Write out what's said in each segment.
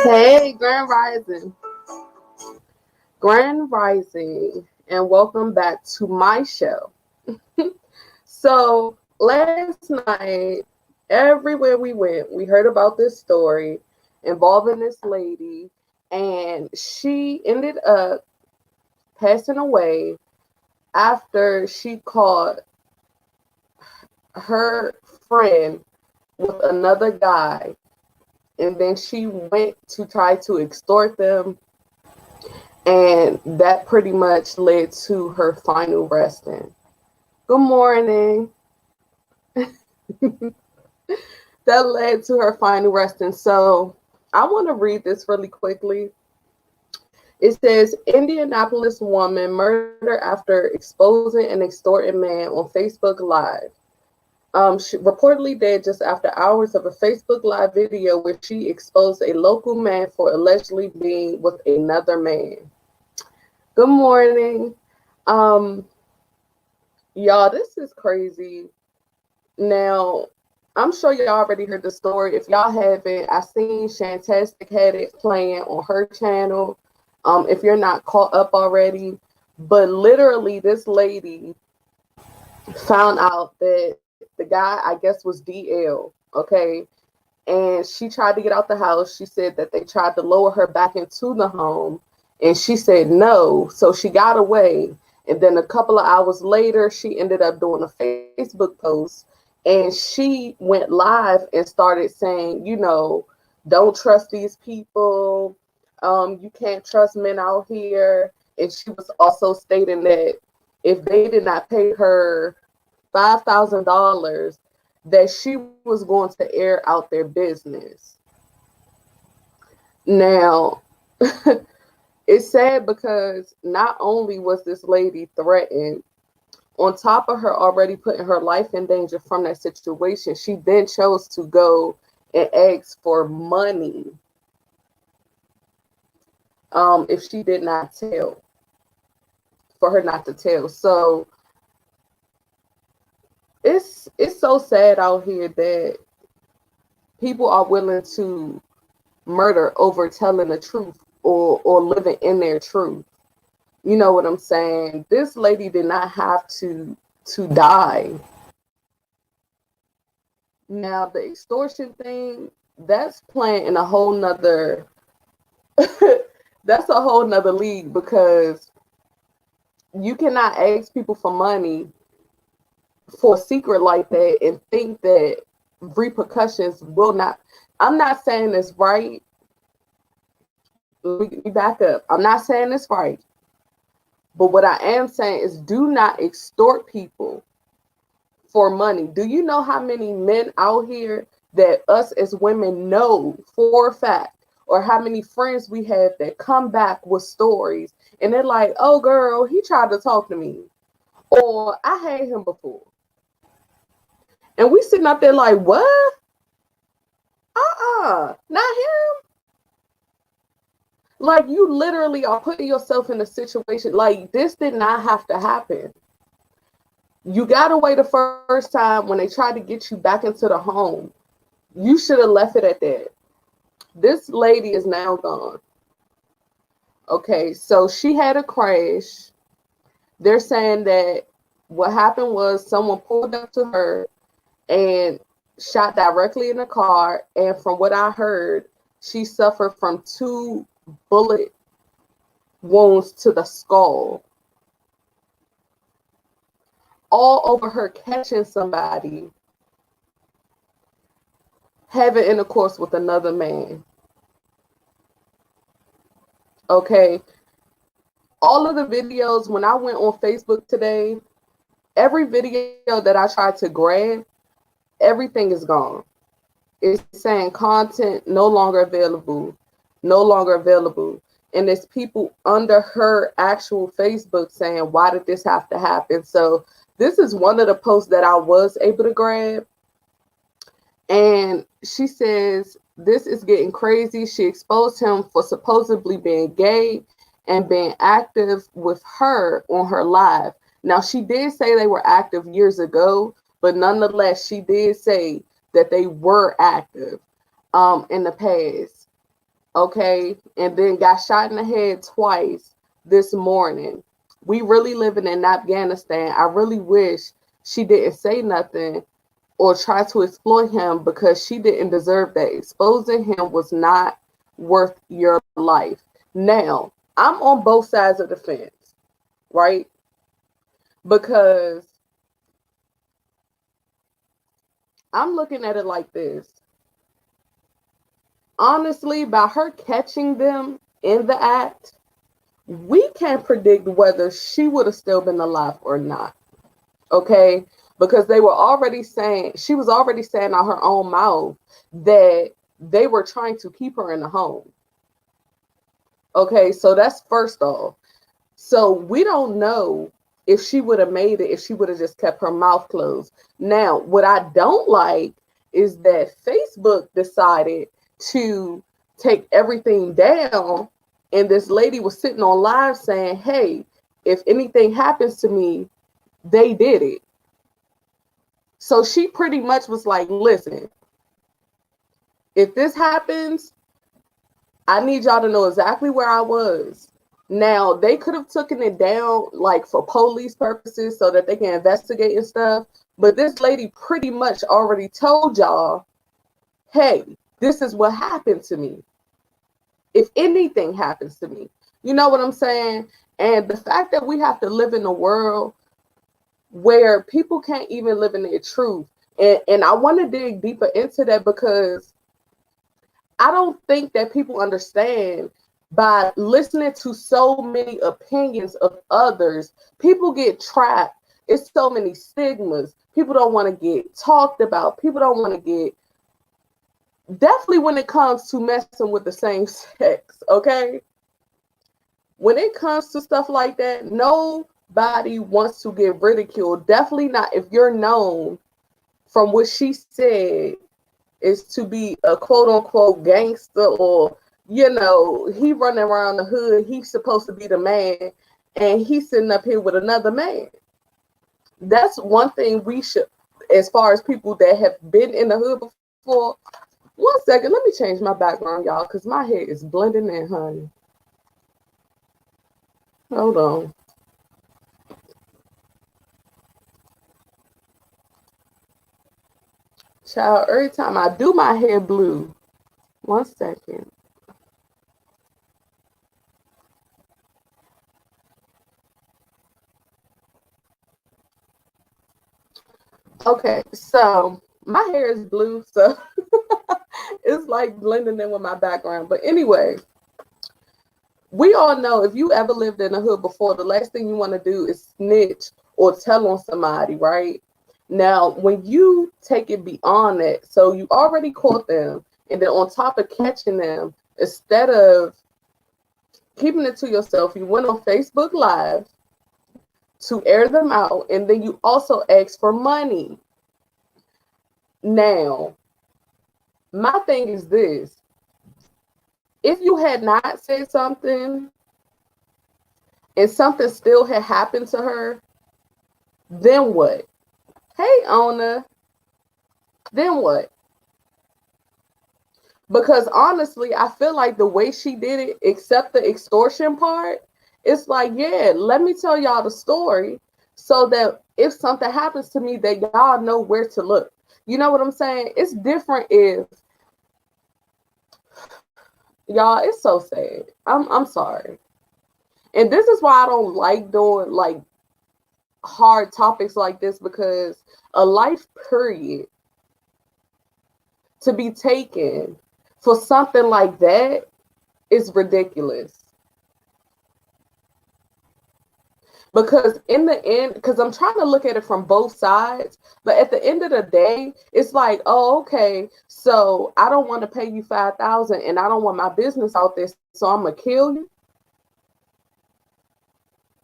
Hey, Grand Rising, and welcome back to my show. So, last night, everywhere we went, we heard about this story involving this lady, and she ended up passing away after she caught her friend with another guy, and then she went to try to extort them, and that pretty much led to her final resting. Good morning. That led to her final resting. So I want to read this really quickly. It says Indianapolis woman murdered after exposing an extorting man on Facebook Live. She reportedly dead just after hours of a Facebook Live video where she exposed a local man for allegedly being with another man. Good morning. Um, y'all, this is crazy. Now, I'm sure y'all already heard the story. If y'all haven't, I seen Shantastic had it playing on her channel. If you're not caught up already, but literally, this lady found out that the guy, I guess, was DL. Okay, and she tried to get out the house. She said that they tried to lower her back into the home, and she said no. So she got away. And then a couple of hours later, she ended up doing a Facebook post, and she went live and started saying, don't trust these people. You can't trust men out here. And she was also stating that if they did not pay her $5,000, that she was going to air out their business. Now, it's sad because not only was this lady threatened, on top of her already putting her life in danger from that situation, she then chose to go and ask for money if she did not tell, for her not to tell. So it's so sad out here that people are willing to murder over telling the truth or living in their truth. You know what I'm saying? This lady did not have to die. Now the extortion thing, that's playing in a whole nother that's a whole nother league, because you cannot ask people for money for a secret like that and think that repercussions will not. I'm not saying it's right. Let me back up. I'm not saying it's right. But what I am saying is, do not extort people for money. Do you know how many men out here that us as women know for a fact, or how many friends we have that come back with stories and they're like, oh girl, he tried to talk to me, or I had him before. And we sitting up there like, what? Not him. Like, you literally are putting yourself in a situation like this did not have to happen. You got away the first time when they tried to get you back into the home. You should have left it at that. This lady is now gone. Okay, so she had a crash. They're saying that what happened was someone pulled up to her and shot directly in the car. And from what I heard, she suffered from 2 bullet wounds to the skull, all over her catching somebody having intercourse with another man. Okay. All of the videos, when I went on Facebook today, every video that I tried to grab, everything is gone. It's saying content no longer available, no longer available. And there's people under her actual Facebook saying, why did this have to happen? So this is one of the posts that I was able to grab. And she says, this is getting crazy. She exposed him for supposedly being gay and being active with her on her live. Now, she did say they were active years ago, but nonetheless, she did say that they were active. in the past, okay, and then got shot in the head twice this morning. We really living in Afghanistan. I really wish she didn't say nothing or try to exploit him because she didn't deserve that. Exposing him was not worth your life. Now, I'm on both sides of the fence, right? Because I'm looking at it like this. Honestly, by her catching them in the act, we can't predict whether she would have still been alive or not. Okay? Because they were already saying, she was already saying out her own mouth that they were trying to keep her in the home. Okay, so that's first off. So we don't know if she would have made it if she would have just kept her mouth closed. Now, what I don't like is that Facebook decided to take everything down, and this lady was sitting on live saying, hey, if anything happens to me, they did it. So she pretty much was like, listen, if this happens, I need y'all to know exactly where I was. Now, they could have taken it down like for police purposes so that they can investigate and stuff. But this lady pretty much already told y'all, hey, this is what happened to me. If anything happens to me, you know what I'm saying? And the fact that we have to live in a world where people can't even live in their truth. And I want to dig deeper into that because I don't think that people understand by listening to so many opinions of others, people get trapped. It's so many stigmas. People don't want to get talked about. People don't want to get, definitely when it comes to messing with the same sex, okay? When it comes to stuff like that, nobody wants to get ridiculed. Definitely not if you're known from what she said is to be a quote unquote gangster, or he running around the hood, he's supposed to be the man, and he's sitting up here with another man. That's one thing we should, as far as people that have been in the hood before. One second, let me change my background, y'all, because my hair is blending in, honey. Hold on. Child, every time I do my hair blue. One second. Okay, so my hair is blue, so it's like blending in with my background. But anyway, we all know if you ever lived in a hood before, the last thing you want to do is snitch or tell on somebody, right? Now, when you take it beyond that, so you already caught them, and then on top of catching them, instead of keeping it to yourself, you went on Facebook Live to air them out, and then you also asked for money. Now, my thing is this. If you had not said something and something still had happened to her, then what? Hey, owner, then what? Because honestly, I feel like the way she did it, except the extortion part, it's like, yeah, let me tell y'all the story so that if something happens to me, that y'all know where to look. You know what I'm saying? It's different if y'all, it's so sad. I'm sorry. And this is why I don't like doing like hard topics like this, because a life period to be taken for something like that is ridiculous. Because in the end, because I'm trying to look at it from both sides, but at the end of the day, it's like, oh, okay, so I don't want to pay you 5,000 and I don't want my business out there, so I'm gonna kill you.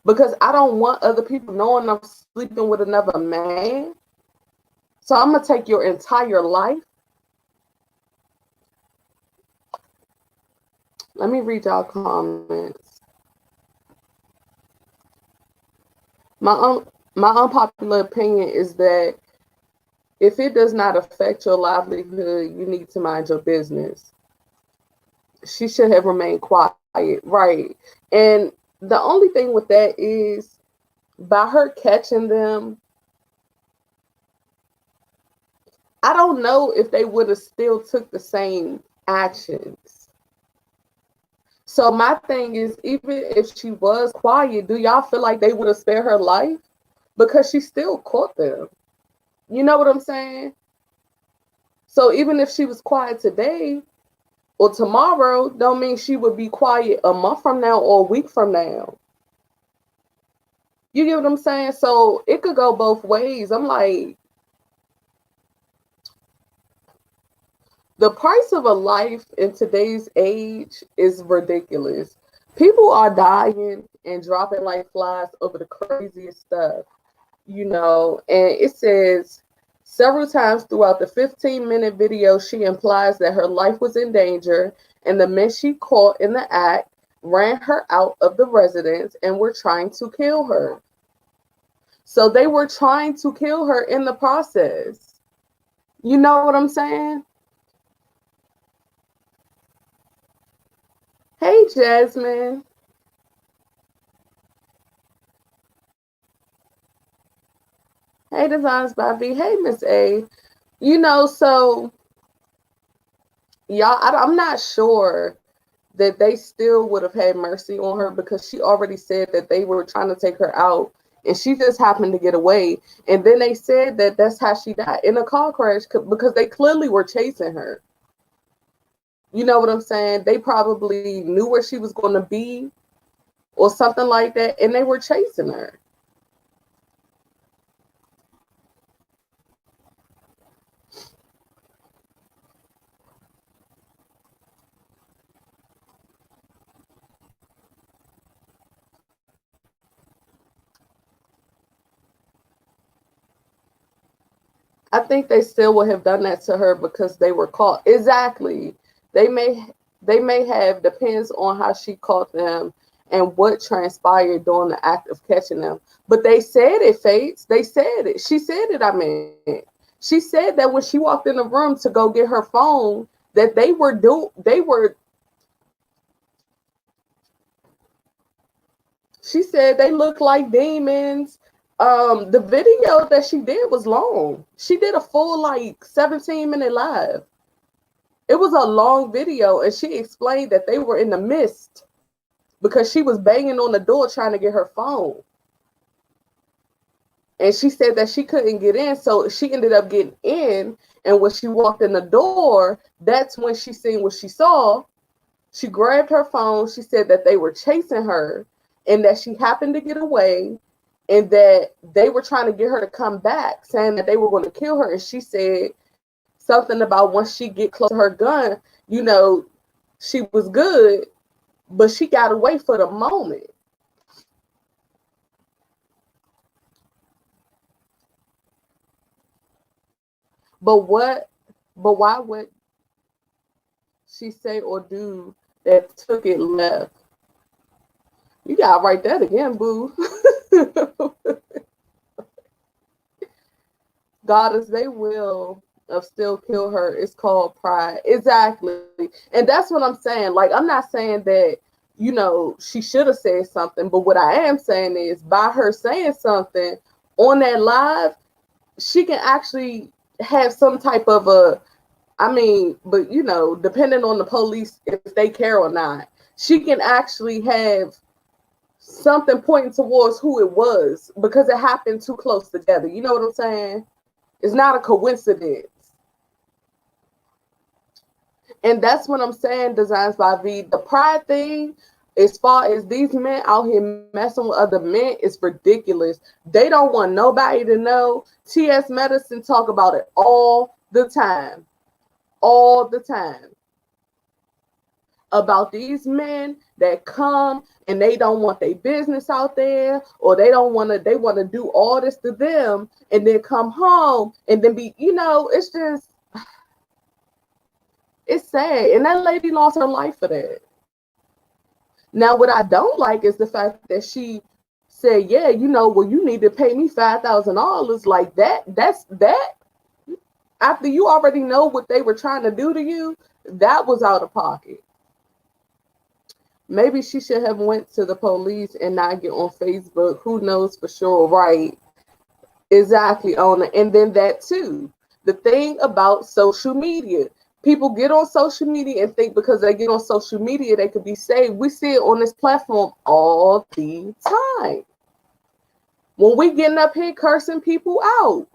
Because I don't want other people knowing I'm sleeping with another man. So I'm gonna take your entire life. Let me read y'all comments. My unpopular opinion is that If it does not affect your livelihood, you need to mind your business. She should have remained quiet, right? And the only thing with that is by her catching them, I don't know if they would have still took the same actions. So my thing is, even if she was quiet, do y'all feel like they would have spared her life? Because she still caught them. You know what I'm saying? So even if she was quiet today or tomorrow, don't mean she would be quiet a month from now or a week from now. You get what I'm saying? So it could go both ways. I'm like, the price of a life in today's age is ridiculous. People are dying and dropping like flies over the craziest stuff, and it says several times throughout the 15-minute video, she implies that her life was in danger and the men she caught in the act ran her out of the residence and were trying to kill her. So they were trying to kill her in the process. You know what I'm saying? Hey, Jasmine. Hey, Designs by V. Hey, Miss A. So y'all, I'm not sure that they still would have had mercy on her because she already said that they were trying to take her out and she just happened to get away. And then they said that that's how she died in a car crash because they clearly were chasing her. You know what I'm saying? They probably knew where she was going to be or something like that, and they were chasing her. I think they still would have done that to her because they were caught. Exactly. They may they may have, depends on how she caught them and what transpired during the act of catching them. But they said it, Fates. They said it. She said it, I mean. She said that when she walked in the room to go get her phone, that she said they looked like demons. The video that she did was long. She did a full like 17-minute live. It was a long video, and she explained that they were in the mist because she was banging on the door trying to get her phone. And she said that she couldn't get in, so she ended up getting in. And when she walked in the door, that's when she seen what she saw. She grabbed her phone. She said that they were chasing her and that she happened to get away and that they were trying to get her to come back, saying that they were going to kill her. And she said something about once she get close to her gun, she was good, but she got away for the moment. But why would she say or do that took it left? You gotta write that again, boo. Goddess, they will of still kill her. It's called pride. Exactly. And that's what I'm saying. Like, I'm not saying that, she should have said something, but what I am saying is by her saying something on that live, she can actually have some type of but depending on the police, if they care or not, she can actually have something pointing towards who it was because it happened too close together. You know what I'm saying? It's not a coincidence. And that's what I'm saying, Designs by V. The pride thing, as far as these men out here messing with other men, is ridiculous. They don't want nobody to know. TS Medicine talk about it all the time. All the time. About these men that come and they don't want their business out there, or they want to do all this to them and then come home and then it's just, it's sad. And that lady lost her life for that. Now, what I don't like is the fact that she said, yeah, well, you need to pay me $5,000 like that. That's that. After you already know what they were trying to do to you, that was out of pocket. Maybe she should have went to the police and not get on Facebook. Who knows for sure, right? Exactly, on it. And then that too. The thing about social media. People get on social media and think because they get on social media they could be saved. We see it on this platform all the time. When we getting up here cursing people out,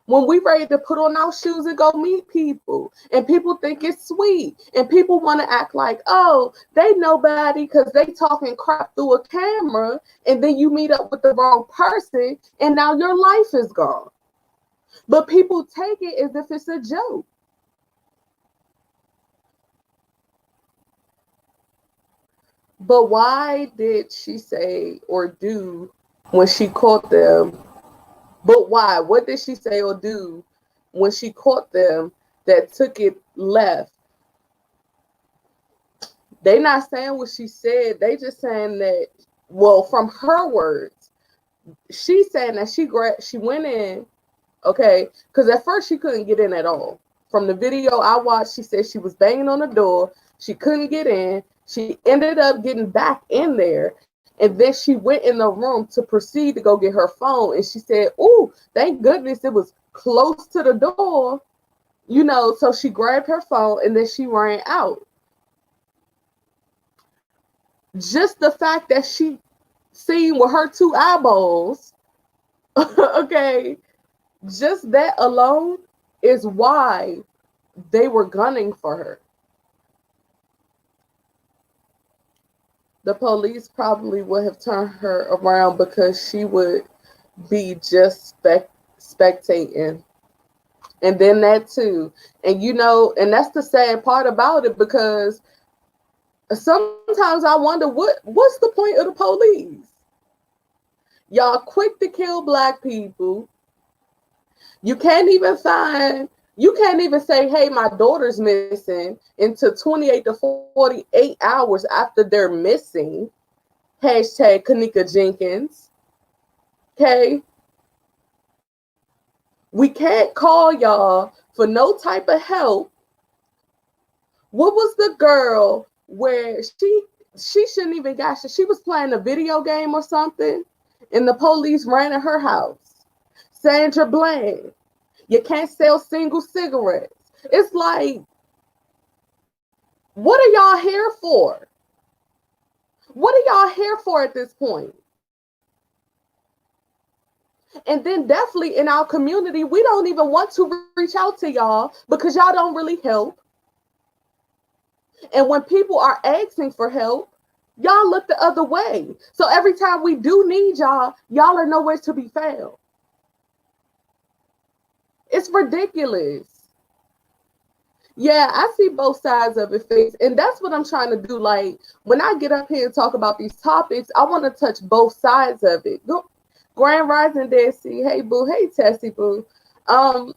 when we ready to put on our shoes and go meet people, and people think it's sweet, and people want to act like, oh, they nobody because they talking crap through a camera, and then you meet up with the wrong person, and now your life is gone. But people take it as if it's a joke. But why did she say or do when she caught them? But why? What did she say or do when she caught them that took it left? They not saying what she said. They just saying that, well, from her words, she's saying that she went in, okay, because at first she couldn't get in at all. From the video I watched, she said she was banging on the door. She couldn't get in. She ended up getting back in there. And then she went in the room to proceed to go get her phone. And she said, ooh, thank goodness it was close to the door. So she grabbed her phone and then she ran out. Just the fact that she seen with her two eyeballs, okay, just that alone is why they were gunning for her. The police probably would have turned her around because she would be just spectating. And then that too. And that's the sad part about it, because sometimes I wonder what's the point of the police? Y'all quick to kill black people. You can't even say, hey, my daughter's missing into 28 to 48 hours after they're missing. Hashtag Kanika Jenkins. Okay. We can't call y'all for no type of help. What was the girl where she shouldn't even got she was playing a video game or something and the police ran at her house? Sandra Bland. You can't sell single cigarettes. It's like, what are y'all here for? What are y'all here for at this point? And then definitely in our community, we don't even want to reach out to y'all because y'all don't really help. And when people are asking for help, y'all look the other way. So every time we do need y'all are nowhere to be found. It's ridiculous. Yeah, I see both sides of it, face, and that's what I'm trying to do. Like, when I get up here and talk about these topics, I want to touch both sides of it. Grand Rising Desi, hey boo, hey Tessie boo. I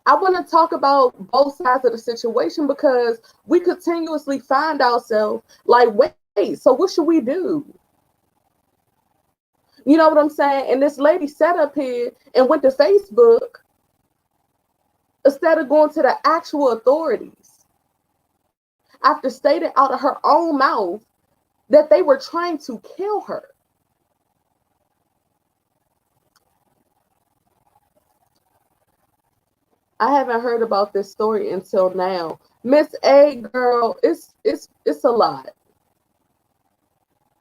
want to talk about both sides of the situation because we continuously find ourselves like, wait, so what should we do? You know what I'm saying? And this lady sat up here and went to Facebook instead of going to the actual authorities after stating out of her own mouth that they were trying to kill her. I haven't heard about this story until now. Miss A, girl, it's a lot.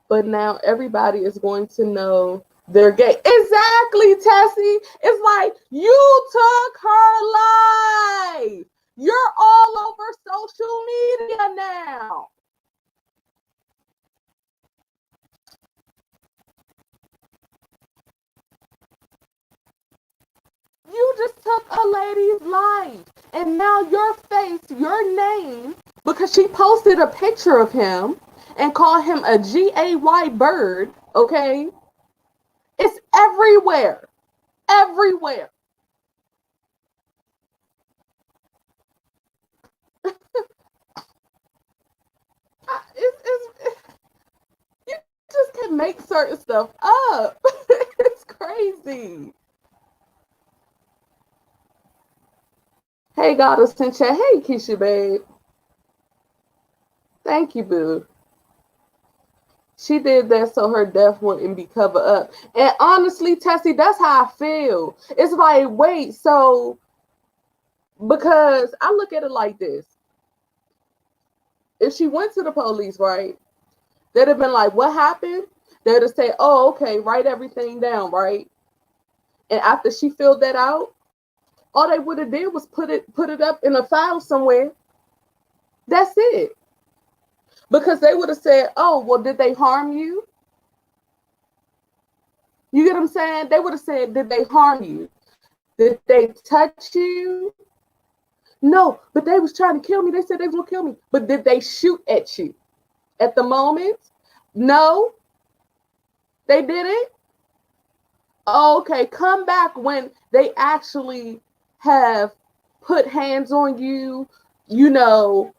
But now everybody is going to know they're gay. Exactly, Tessie. It's like, you took her life. You're all over social media now. You just took a lady's life. And now your face, your name, because she posted a picture of him and called him a GAY bird, okay? It's everywhere. Everywhere. You just can make certain stuff up. It's crazy. Hey, Goddess in chat. Hey, Keisha, babe. Thank you, boo. She did that so her death wouldn't be covered up. And honestly, Tessie, that's how I feel. It's like, wait, so because I look at it like this. If she went to the police, right, they'd have been like, what happened? They'd have said, oh, okay, write everything down, right? And after she filled that out, all they would have did was put it up in a file somewhere. That's it. Because they would have said, oh, well, did they harm you? You get what I'm saying? They would have said, did they harm you? Did they touch you? No, but they was trying to kill me. They said they was gonna kill me. But did they shoot at you at the moment? No, they didn't. Okay, come back when they actually have put hands on you. You know,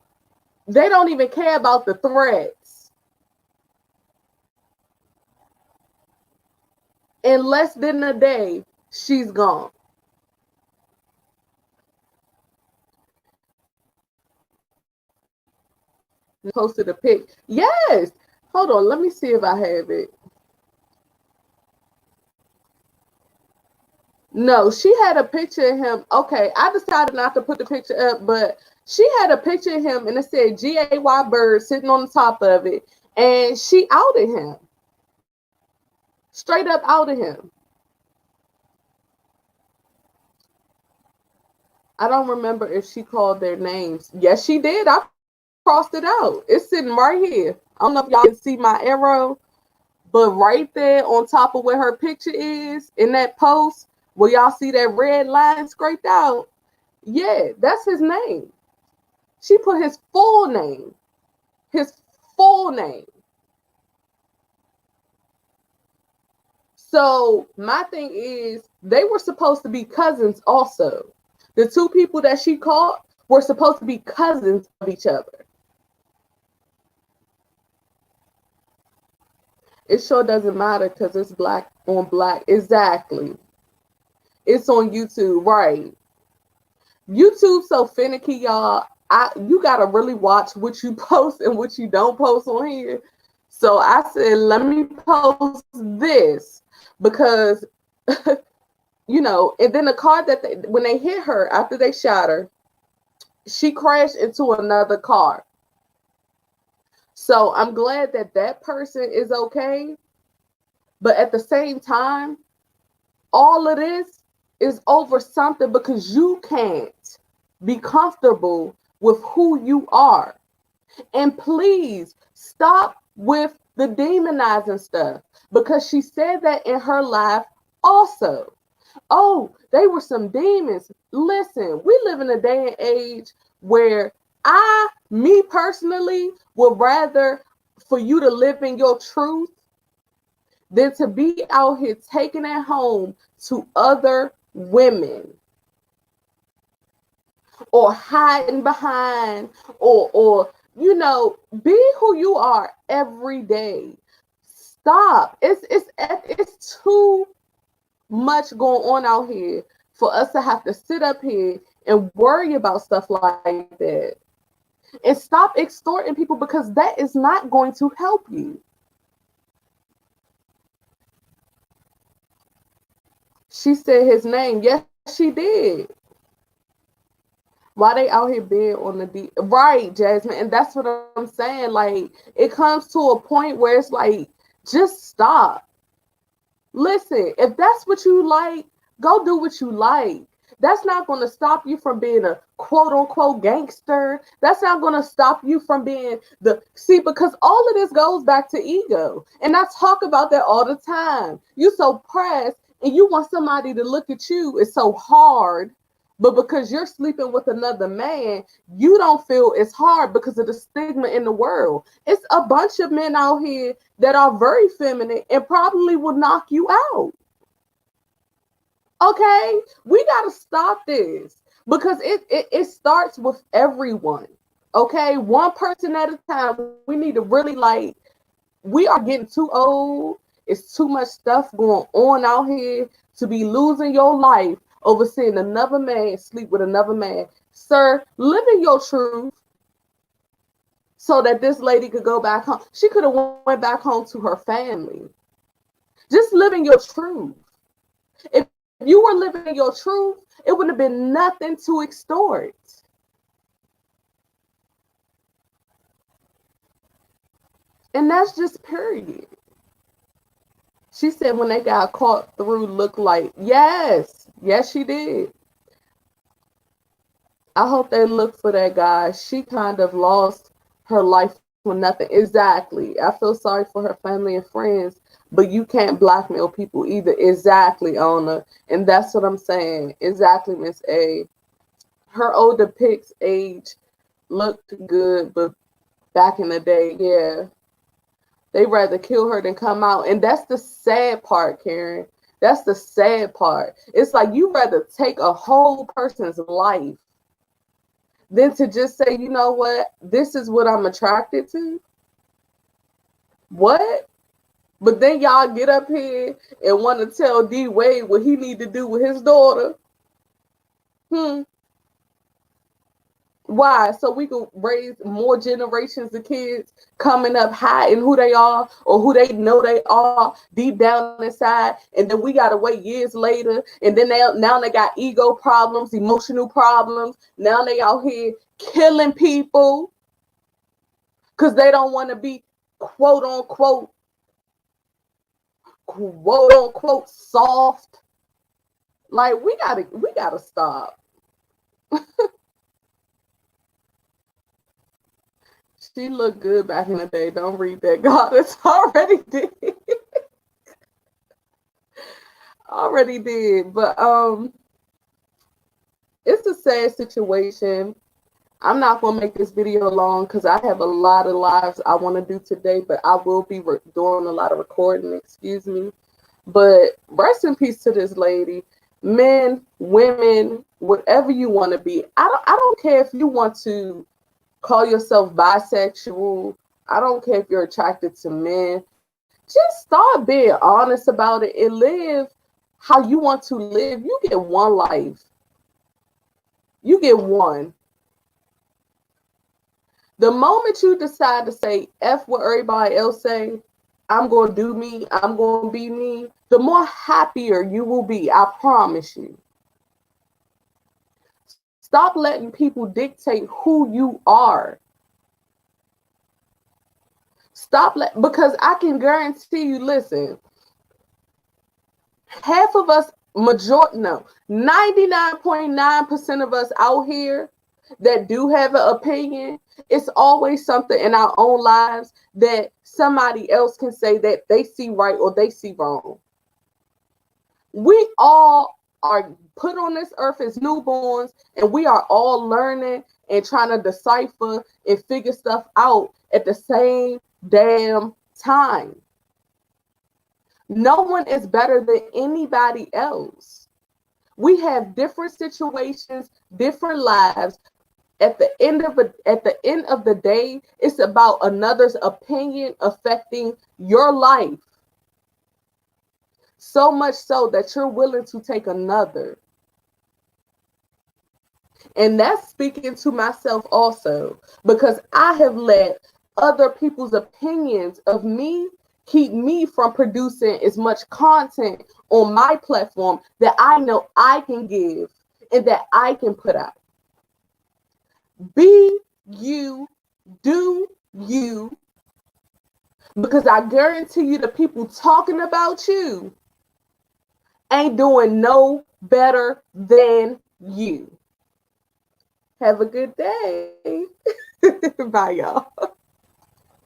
they don't even care about the threats. In less than a day, she's gone. Posted a pic. Yes. Hold on. Let me see if I have it. No, she had a picture of him. Okay, I decided not to put the picture up, but she had a picture of him and it said GAY Bird sitting on the top of it. And she outed him. Straight up outed him. I don't remember if she called their names. Yes, she did. I crossed it out. It's sitting right here. I don't know if y'all can see my arrow, but right there on top of where her picture is in that post, where y'all see that red line scraped out, yeah, that's his name. She put his full name. His full name. So my thing is, they were supposed to be cousins also. The two people that she caught were supposed to be cousins of each other. It sure doesn't matter because it's black on black. Exactly. It's on YouTube, right? YouTube so finicky, y'all. You gotta really watch what you post and what you don't post on here. So I said, let me post this because you know, and then the car that when they hit her after they shot her, she crashed into another car. So I'm glad that that person is okay. But at the same time, all of this is over something because you can't be comfortable with who you are. And please stop with the demonizing stuff because she said that in her life also. Oh, they were some demons. Listen, we live in a day and age where me personally, would rather for you to live in your truth than to be out here taking it home to other women or hiding behind or you know, be who you are every day. Stop. It's too much going on out here for us to have to sit up here and worry about stuff like that. And stop extorting people because that is not going to help you. She said his name. Yes, she did. Why they out here being on the deep, right, Jasmine? And that's what I'm saying. Like, it comes to a point where it's like, just stop. Listen, if that's what you like, go do what you like. That's not going to stop you from being a quote unquote gangster. That's not going to stop you from being because all of this goes back to ego. And I talk about that all the time. You so pressed and you want somebody to look at you. It's so hard. But because you're sleeping with another man, you don't feel it's hard because of the stigma in the world. It's a bunch of men out here that are very feminine and probably will knock you out. Okay, we got to stop this because it starts with everyone. Okay, one person at a time. We need to really we are getting too old. It's too much stuff going on out here to be losing your life over seeing another man sleep with another man. Sir, live in your truth so that this lady could go back home. She could have went back home to her family. Just live in your truth. If you were living in your truth, it would have been nothing to extort. And that's just period. She said when they got caught through look like, yes, she did. I hope they look for that guy. She kind of lost her life for nothing. Exactly. I feel sorry for her family and friends, but you can't blackmail people either. Exactly, Ona. And that's what I'm saying. Exactly, Miss A. Her older pics age looked good, but back in the day, yeah, they rather kill her than come out. And that's the sad part, Karen. That's the sad part. It's like you rather take a whole person's life than to just say, you know what, this is what I'm attracted to. What? But then y'all get up here and want to tell D Wade what he need to do with his daughter. Why? So we can raise more generations of kids coming up hiding who they are or who they know they are deep down inside, and then we gotta wait years later, and then now they got ego problems, emotional problems. Now they out here killing people because they don't want to be quote unquote soft. Like we gotta stop. She looked good back in the day. Don't read that. God, it's already did. Already did. But it's a sad situation. I'm not gonna make this video long because I have a lot of lives I want to do today, but I will be doing a lot of recording. Excuse me. But rest in peace to this lady. Men, women, whatever you want to be. I don't care if you want to call yourself bisexual. I don't care if you're attracted to men. Just start being honest about it and live how you want to live. You get one life. You get one. The moment you decide to say F what everybody else say, I'm going to do me, I'm going to be me, the more happier you will be. I promise you. Stop letting people dictate who you are. Because I can guarantee you, listen, half of us, 99.9% of us out here that do have an opinion, it's always something in our own lives that somebody else can say that they see right or they see wrong. We all are put on this earth as newborns, and we are all learning and trying to decipher and figure stuff out at the same damn time. No one is better than anybody else. We have different situations, different lives. At the end of the day, it's about another's opinion affecting your life. So much so that you're willing to take another. And that's speaking to myself also, because I have let other people's opinions of me keep me from producing as much content on my platform that I know I can give and that I can put out. Be you, do you, because I guarantee you the people talking about you ain't doing no better than you. Have a good day. Bye, y'all.